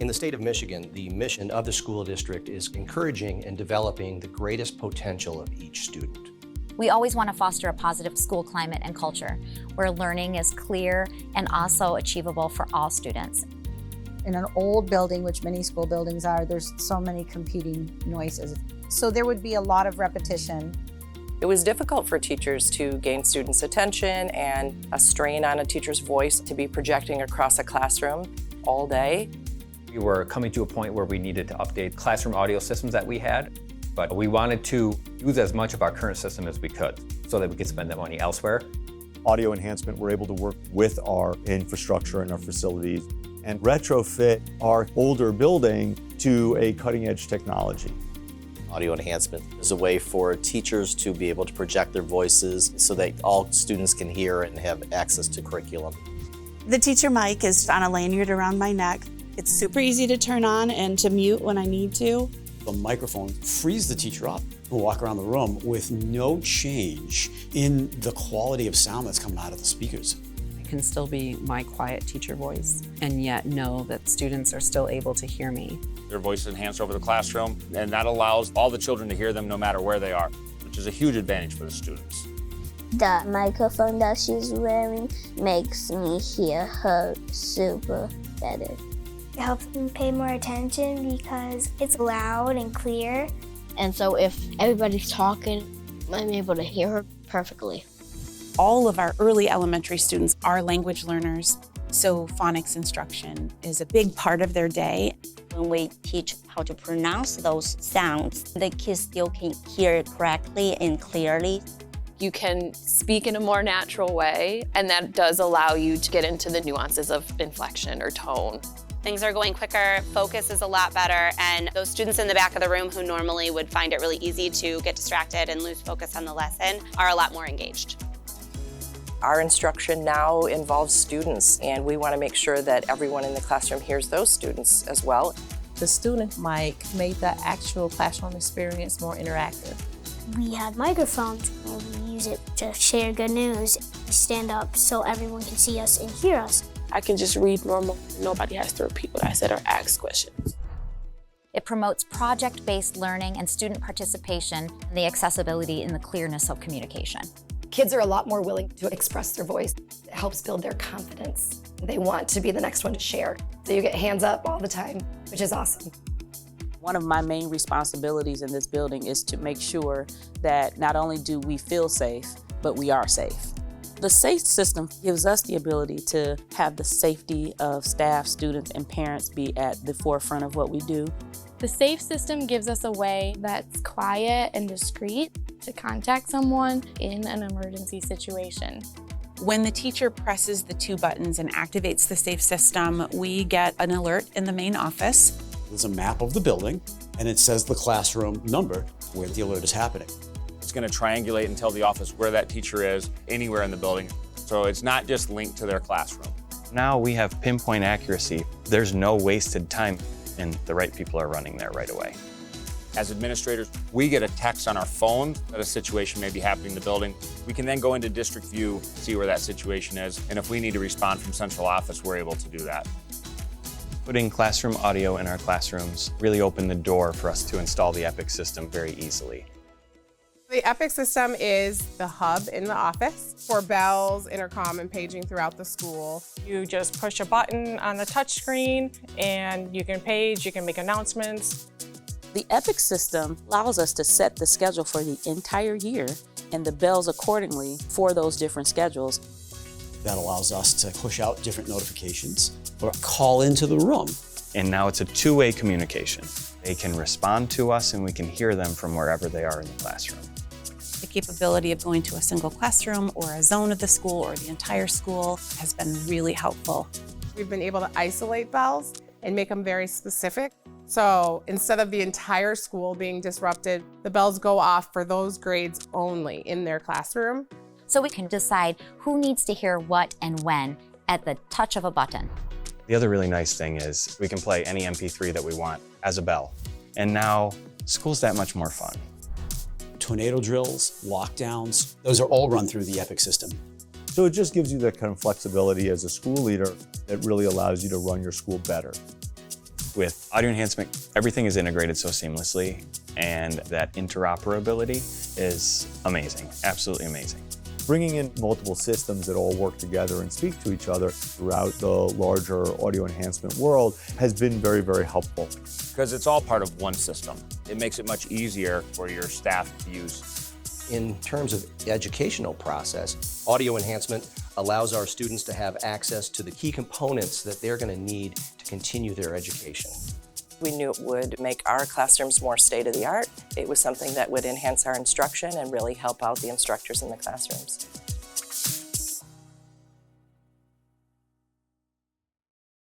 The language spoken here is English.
In the state of Michigan, the mission of the school district is encouraging and developing the greatest potential of each student. We always want to foster a positive school climate and culture where learning is clear and also achievable for all students. In an old building, which many school buildings are, there's so many competing noises. So there would be a lot of repetition. It was difficult for teachers to gain students' attention and a strain on a teacher's voice to be projecting across a classroom all day. We were coming to a point where we needed to update classroom audio systems that we had, but we wanted to use as much of our current system as we could so that we could spend that money elsewhere. Audio enhancement, we're able to work with our infrastructure and our facilities and retrofit our older building to a cutting-edge technology. Audio enhancement is a way for teachers to be able to project their voices so that all students can hear and have access to curriculum. The teacher mic is on a lanyard around my neck. It's super easy to turn on and to mute when I need to. The microphone frees the teacher up to walk around the room with no change in the quality of sound that's coming out of the speakers. I can still be my quiet teacher voice and yet know that students are still able to hear me. Their voice is enhanced over the classroom, and that allows all the children to hear them no matter where they are, which is a huge advantage for the students. The microphone that she's wearing makes me hear her super better. It helps me pay more attention because it's loud and clear. And so if everybody's talking, I'm able to hear her perfectly. All of our early elementary students are language learners, so phonics instruction is a big part of their day. When we teach how to pronounce those sounds, the kids still can hear it correctly and clearly. You can speak in a more natural way, and that does allow you to get into the nuances of inflection or tone. Things are going quicker, focus is a lot better, and those students in the back of the room who normally would find it really easy to get distracted and lose focus on the lesson are a lot more engaged. Our instruction now involves students, and we want to make sure that everyone in the classroom hears those students as well. The student mic made the actual classroom experience more interactive. We had microphones and we use it to share good news. We stand up so everyone can see us and hear us. I can just read normal. Nobody has to repeat what I said or ask questions. It promotes project-based learning and student participation, and the accessibility and the clearness of communication. Kids are a lot more willing to express their voice. It helps build their confidence. They want to be the next one to share. So you get hands up all the time, which is awesome. One of my main responsibilities in this building is to make sure that not only do we feel safe, but we are safe. The SAFE system gives us the ability to have the safety of staff, students, and parents be at the forefront of what we do. The SAFE system gives us a way that's quiet and discreet to contact someone in an emergency situation. When the teacher presses the 2 buttons and activates the SAFE system, we get an alert in the main office. There's a map of the building, and it says the classroom number where the alert is happening. It's going to triangulate and tell the office where that teacher is anywhere in the building. So it's not just linked to their classroom. Now we have pinpoint accuracy. There's no wasted time, and the right people are running there right away. As administrators, we get a text on our phone that a situation may be happening in the building. We can then go into district view, see where that situation is, and if we need to respond from central office, we're able to do that. Putting classroom audio in our classrooms really opened the door for us to install the EPIC system very easily. The EPIC system is the hub in the office for bells, intercom, and paging throughout the school. You just push a button on the touch screen and you can page, you can make announcements. The EPIC system allows us to set the schedule for the entire year and the bells accordingly for those different schedules. That allows us to push out different notifications or call into the room. And now it's a two-way communication. They can respond to us and we can hear them from wherever they are in the classroom. The capability of going to a single classroom or a zone of the school or the entire school has been really helpful. We've been able to isolate bells and make them very specific. So instead of the entire school being disrupted, the bells go off for those grades only in their classroom. So we can decide who needs to hear what and when at the touch of a button. The other really nice thing is we can play any MP3 that we want as a bell. And now school's that much more fun. Tornado drills, lockdowns, those are all run through the EPIC system. So it just gives you that kind of flexibility as a school leader that really allows you to run your school better. With audio enhancement, everything is integrated so seamlessly, and that interoperability is amazing, absolutely amazing. Bringing in multiple systems that all work together and speak to each other throughout the larger audio enhancement world has been very, very helpful. Because it's all part of one system. It makes it much easier for your staff to use. In terms of educational process, audio enhancement allows our students to have access to the key components that they're going to need to continue their education. We knew it would make our classrooms more state-of-the-art. It was something that would enhance our instruction and really help out the instructors in the classrooms.